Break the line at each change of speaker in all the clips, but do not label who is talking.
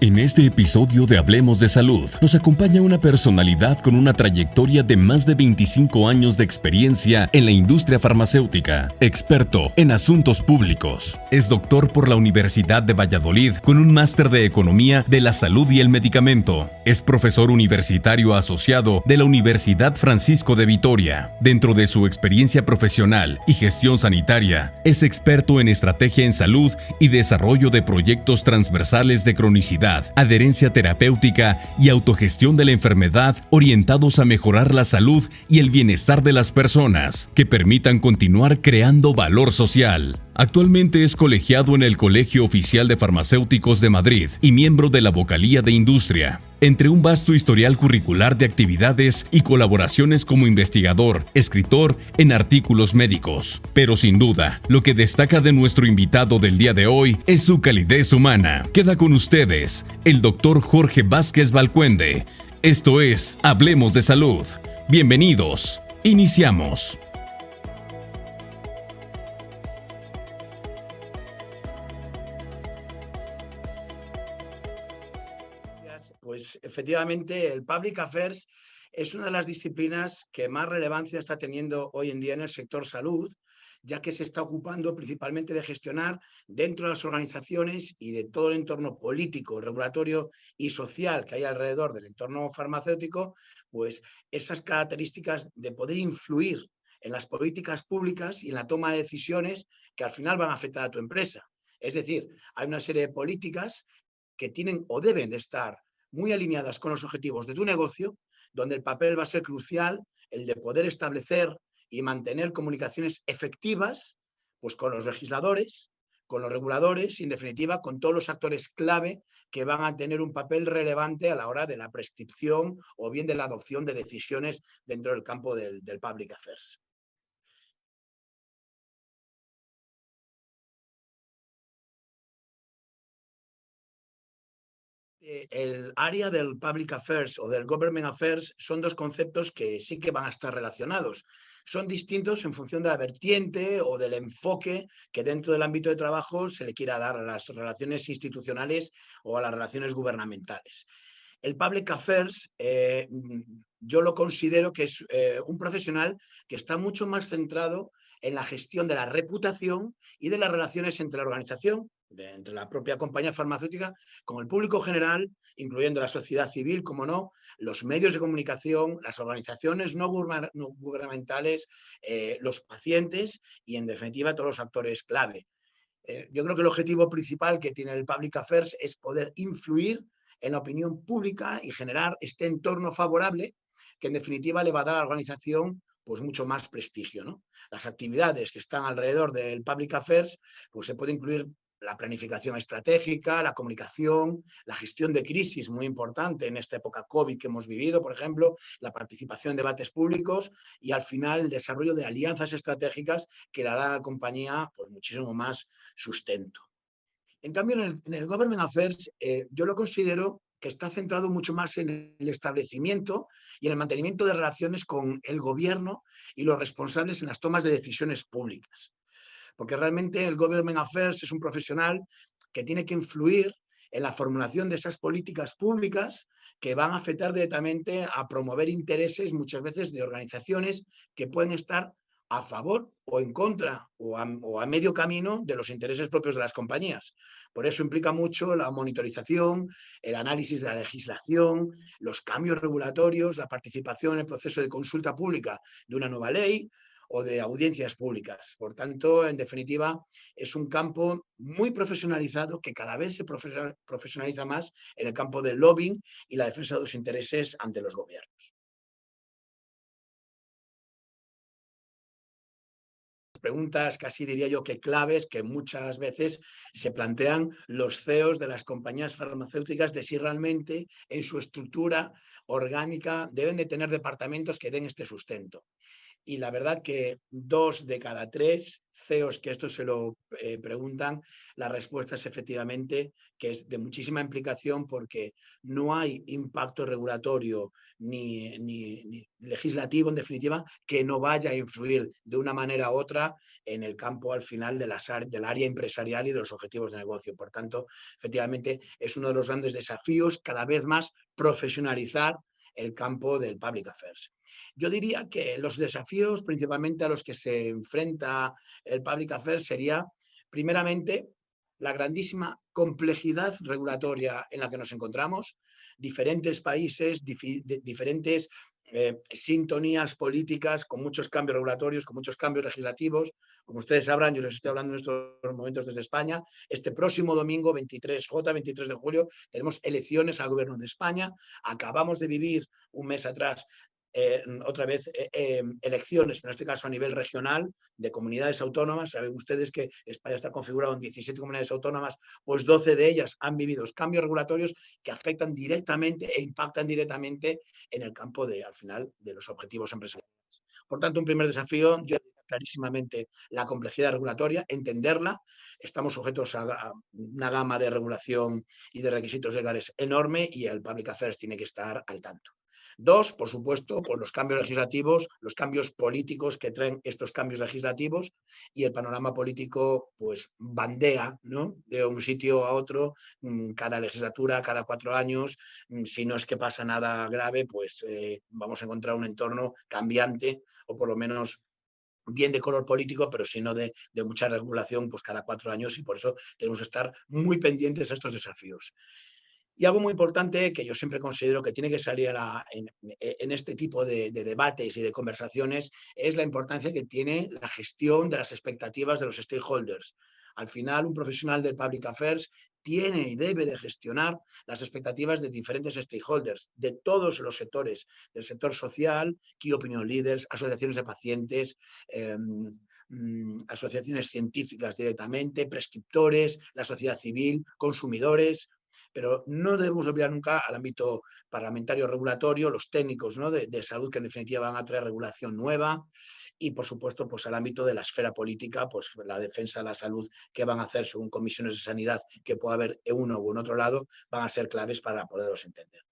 En este episodio de Hablemos de Salud, nos acompaña una personalidad con una trayectoria de más de 25 años de experiencia en la industria farmacéutica, experto en asuntos públicos. Es doctor por la Universidad de Valladolid con un máster de Economía de la Salud y el Medicamento. Es profesor universitario asociado de la Universidad Francisco de Vitoria. Dentro de su experiencia profesional y gestión sanitaria, es experto en estrategia en salud y desarrollo de proyectos transversales de cronicidad, adherencia terapéutica y autogestión de la enfermedad orientados a mejorar la salud y el bienestar de las personas, que permitan continuar creando valor social. Actualmente es colegiado en el Colegio Oficial de Farmacéuticos de Madrid y miembro de la Vocalía de Industria. Entre un vasto historial curricular de actividades y colaboraciones como investigador, escritor en artículos médicos. Pero sin duda, lo que destaca de nuestro invitado del día de hoy es su calidez humana. Queda con ustedes el doctor Jorge Vázquez Valcuende. Esto es Hablemos de Salud. Bienvenidos. Iniciamos.
Pues efectivamente el Public Affairs es una de las disciplinas que más relevancia está teniendo hoy en día en el sector salud, ya que se está ocupando principalmente de gestionar dentro de las organizaciones y de todo el entorno político, regulatorio y social que hay alrededor del entorno farmacéutico, pues esas características de poder influir en las políticas públicas y en la toma de decisiones que al final van a afectar a tu empresa. Es decir, hay una serie de políticas que tienen o deben de estar muy alineadas con los objetivos de tu negocio, donde el papel va a ser crucial, el de poder establecer y mantener comunicaciones efectivas, pues con los legisladores, con los reguladores y, en definitiva, con todos los actores clave que van a tener un papel relevante a la hora de la prescripción o bien de la adopción de decisiones dentro del campo del Public Affairs. El área del Public Affairs o del Government Affairs son dos conceptos que sí que van a estar relacionados. Son distintos en función de la vertiente o del enfoque que dentro del ámbito de trabajo se le quiera dar a las relaciones institucionales o a las relaciones gubernamentales. El Public Affairs yo lo considero que es un profesional que está mucho más centrado en la gestión de la reputación y de las relaciones entre la organización, entre la propia compañía farmacéutica, con el público general, incluyendo la sociedad civil, como no, los medios de comunicación, las organizaciones no gubernamentales, los pacientes y, en definitiva, todos los actores clave. Yo creo que el objetivo principal que tiene el Public Affairs es poder influir en la opinión pública y generar este entorno favorable que, en definitiva, le va a dar a la organización pues mucho más prestigio, ¿no? Las actividades que están alrededor del Public Affairs, pues se puede incluir la planificación estratégica, la comunicación, la gestión de crisis, muy importante en esta época COVID que hemos vivido, por ejemplo, la participación en debates públicos y, al final, el desarrollo de alianzas estratégicas que le dan a la compañía pues muchísimo más sustento. En cambio, en el Government Affairs, yo lo considero que está centrado mucho más en el establecimiento y en el mantenimiento de relaciones con el gobierno y los responsables en las tomas de decisiones públicas. Porque realmente el Government Affairs es un profesional que tiene que influir en la formulación de esas políticas públicas que van a afectar directamente a promover intereses muchas veces de organizaciones que pueden estar a favor o en contra o a medio camino de los intereses propios de las compañías. Por eso implica mucho la monitorización, el análisis de la legislación, los cambios regulatorios, la participación en el proceso de consulta pública de una nueva ley o de audiencias públicas. Por tanto, en definitiva, es un campo muy profesionalizado que cada vez se profesionaliza más en el campo del lobbying y la defensa de los intereses ante los gobiernos. Preguntas casi diría yo que claves que muchas veces se plantean los CEOs de las compañías farmacéuticas de si realmente en su estructura orgánica deben de tener departamentos que den este sustento. y la verdad que 2 de cada 3 CEOs que esto se lo preguntan, la respuesta es efectivamente que es de muchísima implicación porque no hay impacto regulatorio ni legislativo, en definitiva, que no vaya a influir de una manera u otra en el campo al final del área empresarial y de los objetivos de negocio. Por tanto, efectivamente, es uno de los grandes desafíos, cada vez más profesionalizar el campo del public affairs. Yo diría que los desafíos principalmente a los que se enfrenta el public affairs sería, primeramente, la grandísima complejidad regulatoria en la que nos encontramos, diferentes países, diferentes sintonías políticas, con muchos cambios regulatorios, con muchos cambios legislativos. Como ustedes sabrán, yo les estoy hablando en estos momentos desde España. Este próximo domingo, 23 de julio, tenemos elecciones al gobierno de España. Acabamos de vivir un mes atrás otra vez elecciones, en este caso a nivel regional, de comunidades autónomas. Saben ustedes que España está configurado en 17 comunidades autónomas, pues 12 de ellas han vivido cambios regulatorios que afectan directamente e impactan directamente en el campo al final, de los objetivos empresariales. Por tanto, un primer desafío, yo clarísimamente la complejidad regulatoria, entenderla. Estamos sujetos a una gama de regulación y de requisitos legales enorme y el Public Affairs tiene que estar al tanto. 2, por supuesto, pues los cambios legislativos, los cambios políticos que traen estos cambios legislativos y el panorama político pues bandea, ¿no?, de un sitio a otro, cada legislatura, cada 4 años. Si no es que pasa nada grave, pues vamos a encontrar un entorno cambiante o por lo menos bien de color político, pero si no de mucha regulación, pues cada 4 años, y por eso tenemos que estar muy pendientes a estos desafíos. Y algo muy importante que yo siempre considero que tiene que salir en este tipo de debates y de conversaciones es la importancia que tiene la gestión de las expectativas de los stakeholders. Al final, un profesional del Public Affairs tiene y debe de gestionar las expectativas de diferentes stakeholders, de todos los sectores, del sector social, key opinion leaders, asociaciones de pacientes, asociaciones científicas directamente, prescriptores, la sociedad civil, consumidores. Pero no debemos olvidar nunca al ámbito parlamentario regulatorio, los técnicos, ¿no?, de salud, que en definitiva van a traer regulación nueva, y por supuesto pues al ámbito de la esfera política, pues la defensa de la salud que van a hacer según comisiones de sanidad que pueda haber en uno u en otro lado, van a ser claves para poderlos entender.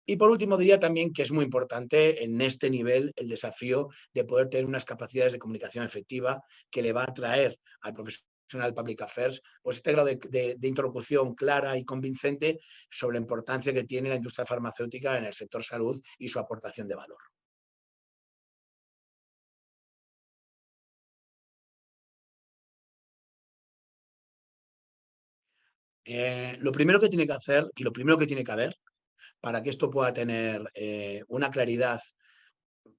Y por último diría también que es muy importante en este nivel el desafío de poder tener unas capacidades de comunicación efectiva que le va a traer al profesional Public Affairs pues este grado de interlocución clara y convincente sobre la importancia que tiene la industria farmacéutica en el sector salud y su aportación de valor. Lo primero que tiene que hacer y lo primero que tiene que haber para que esto pueda tener una claridad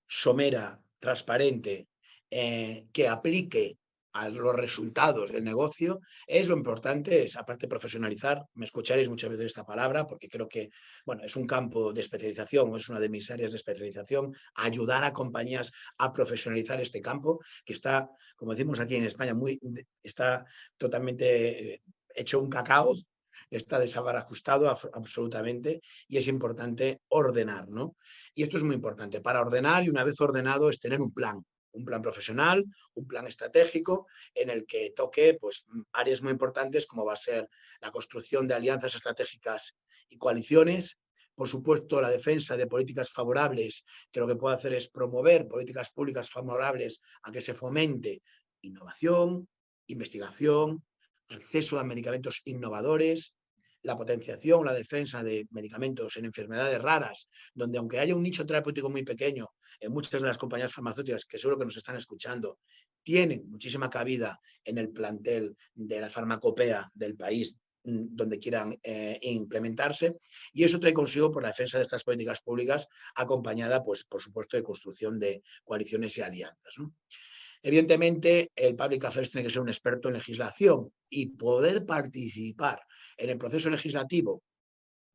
somera, transparente, que aplique a los resultados del negocio, es lo importante, es aparte profesionalizar. Me escucharéis muchas veces esta palabra porque creo que bueno, es un campo de especialización o es una de mis áreas de especialización, ayudar a compañías a profesionalizar este campo que está, como decimos aquí en España, está totalmente hecho un cacao, está desabarajustado absolutamente, y es importante ordenar, ¿no? Y esto es muy importante. Para ordenar, y una vez ordenado, es tener un plan profesional, un plan estratégico en el que toque pues, áreas muy importantes como va a ser la construcción de alianzas estratégicas y coaliciones. Por supuesto, la defensa de políticas favorables, que lo que puede hacer es promover políticas públicas favorables a que se fomente innovación, investigación, acceso a medicamentos innovadores, la potenciación, la defensa de medicamentos en enfermedades raras, donde aunque haya un nicho terapéutico muy pequeño, en muchas de las compañías farmacéuticas que seguro que nos están escuchando, tienen muchísima cabida en el plantel de la farmacopea del país donde quieran implementarse, y eso trae consigo por la defensa de estas políticas públicas acompañada, pues, por supuesto, de construcción de coaliciones y alianzas, ¿no? Evidentemente, el Public Affairs tiene que ser un experto en legislación y poder participar en el proceso legislativo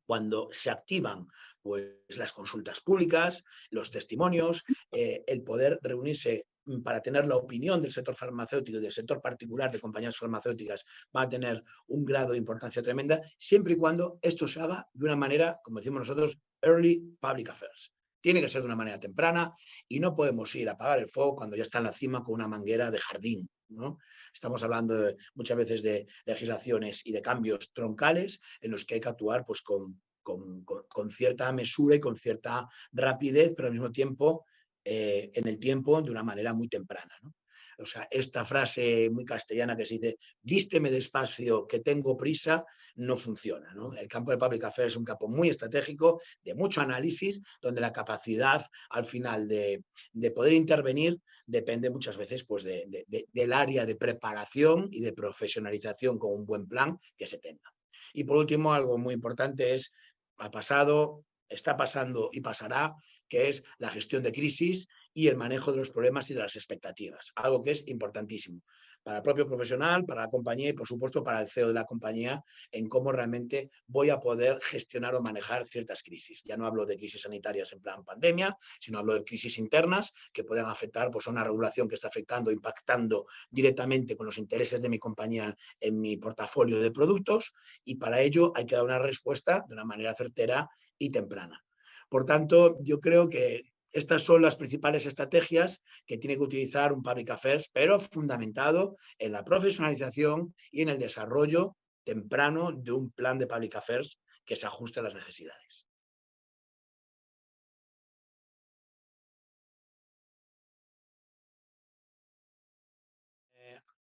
cuando se activan pues, las consultas públicas, los testimonios, el poder reunirse para tener la opinión del sector farmacéutico y del sector particular de compañías farmacéuticas va a tener un grado de importancia tremenda, siempre y cuando esto se haga de una manera, como decimos nosotros, early public affairs. Tiene que ser de una manera temprana y no podemos ir a apagar el fuego cuando ya está en la cima con una manguera de jardín, ¿no? Estamos hablando muchas veces de legislaciones y de cambios troncales en los que hay que actuar pues, con cierta mesura y con cierta rapidez, pero al mismo tiempo en el tiempo de una manera muy temprana, ¿no? O sea, esta frase muy castellana que se dice, vísteme despacio, que tengo prisa, no funciona, ¿no? El campo de Public Affairs es un campo muy estratégico, de mucho análisis, donde la capacidad al final de poder intervenir depende muchas veces pues, del área de preparación y de profesionalización con un buen plan que se tenga. Y por último, algo muy importante es, ha pasado, está pasando y pasará, que es la gestión de crisis y el manejo de los problemas y de las expectativas, algo que es importantísimo para el propio profesional, para la compañía y, por supuesto, para el CEO de la compañía, en cómo realmente voy a poder gestionar o manejar ciertas crisis. Ya no hablo de crisis sanitarias en plan pandemia, sino hablo de crisis internas que pueden afectar pues, a una regulación que está afectando, impactando directamente con los intereses de mi compañía en mi portafolio de productos, y para ello hay que dar una respuesta de una manera certera y temprana. Por tanto, yo creo que estas son las principales estrategias que tiene que utilizar un Public Affairs, pero fundamentado en la profesionalización y en el desarrollo temprano de un plan de Public Affairs que se ajuste a las necesidades.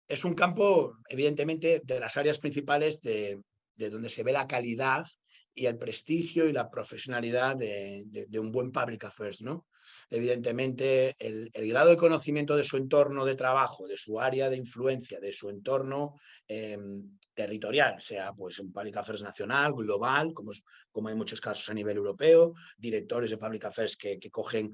Es un campo, evidentemente, de las áreas principales de donde se ve la calidad y el prestigio y la profesionalidad de un buen Public Affairs, ¿no? Evidentemente, el grado de conocimiento de su entorno de trabajo, de su área de influencia, de su entorno territorial, sea pues un Public Affairs nacional, global, como hay muchos casos a nivel europeo, directores de Public Affairs que cogen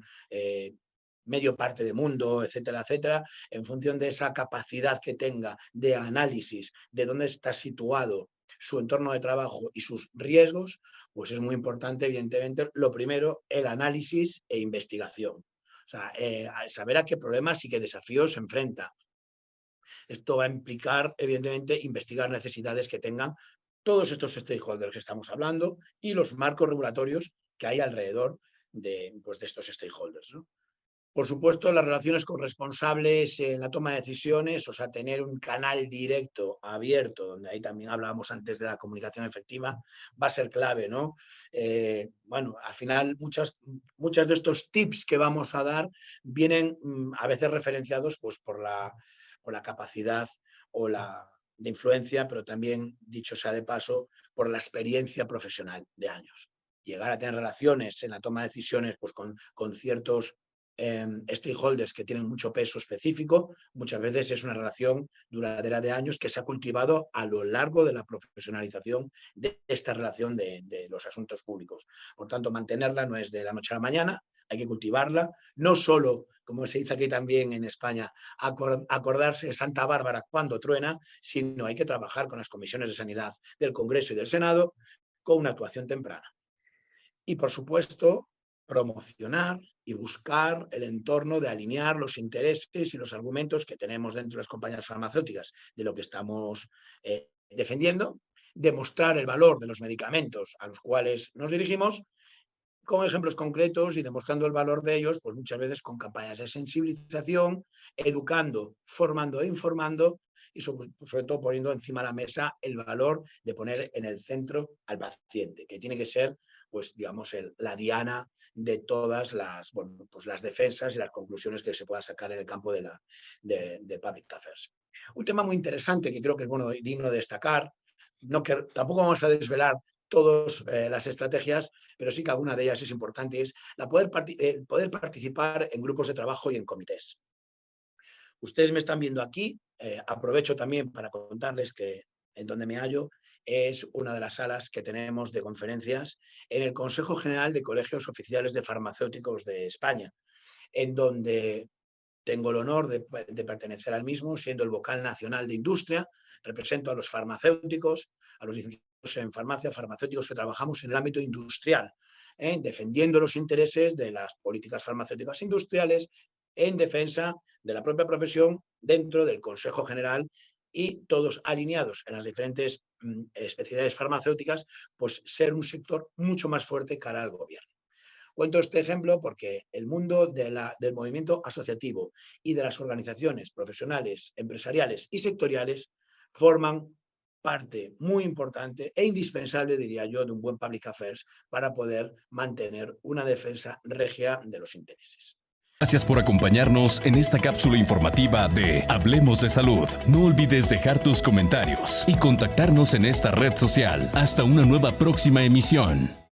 medio parte del mundo, etcétera, etcétera, en función de esa capacidad que tenga de análisis de dónde está situado su entorno de trabajo y sus riesgos, pues es muy importante, evidentemente, lo primero, el análisis e investigación. O sea, saber a qué problemas y qué desafíos se enfrenta. Esto va a implicar, evidentemente, investigar necesidades que tengan todos estos stakeholders que estamos hablando y los marcos regulatorios que hay alrededor pues, de estos stakeholders, ¿no? Por supuesto, las relaciones con responsables en la toma de decisiones, o sea, tener un canal directo, abierto, donde ahí también hablábamos antes de la comunicación efectiva, va a ser clave, ¿no? Bueno, al final muchas de estos tips que vamos a dar vienen a veces referenciados pues, por la capacidad o la de influencia, pero también, dicho sea de paso, por la experiencia profesional de años. Llegar a tener relaciones en la toma de decisiones pues, con ciertos stakeholders que tienen mucho peso específico, muchas veces es una relación duradera de años que se ha cultivado a lo largo de la profesionalización de esta relación de los asuntos públicos. Por tanto, mantenerla no es de la noche a la mañana, hay que cultivarla, no solo, como se dice aquí también en España, acordarse de Santa Bárbara cuando truena, sino hay que trabajar con las comisiones de sanidad del Congreso y del Senado con una actuación temprana. Y, por supuesto, promocionar y buscar el entorno de alinear los intereses y los argumentos que tenemos dentro de las compañías farmacéuticas de lo que estamos defendiendo, demostrar el valor de los medicamentos a los cuales nos dirigimos con ejemplos concretos y demostrando el valor de ellos, pues muchas veces con campañas de sensibilización, educando, formando e informando y sobre todo poniendo encima de la mesa el valor de poner en el centro al paciente, que tiene que ser, pues digamos, la diana de todas las, bueno, pues las defensas y las conclusiones que se puedan sacar en el campo de Public Affairs. Un tema muy interesante que creo que es bueno, digno de destacar, no que tampoco vamos a desvelar todas las estrategias, pero sí que alguna de ellas es importante, es poder participar en grupos de trabajo y en comités. Ustedes me están viendo aquí, aprovecho también para contarles que en donde me hallo es una de las salas que tenemos de conferencias en el Consejo General de Colegios Oficiales de Farmacéuticos de España, en donde tengo el honor de pertenecer al mismo, siendo el vocal nacional de industria, represento a los farmacéuticos, a los licenciados en farmacia, farmacéuticos que trabajamos en el ámbito industrial, defendiendo los intereses de las políticas farmacéuticas industriales en defensa de la propia profesión dentro del Consejo General y todos alineados en las diferentes especialidades farmacéuticas, pues ser un sector mucho más fuerte cara al gobierno. Cuento este ejemplo porque el mundo del movimiento asociativo y de las organizaciones profesionales, empresariales y sectoriales forman parte muy importante e indispensable, diría yo, de un buen public affairs para poder mantener una defensa regia de los intereses.
Gracias por acompañarnos en esta cápsula informativa de Hablemos de Salud. No olvides dejar tus comentarios y contactarnos en esta red social. Hasta una nueva próxima emisión.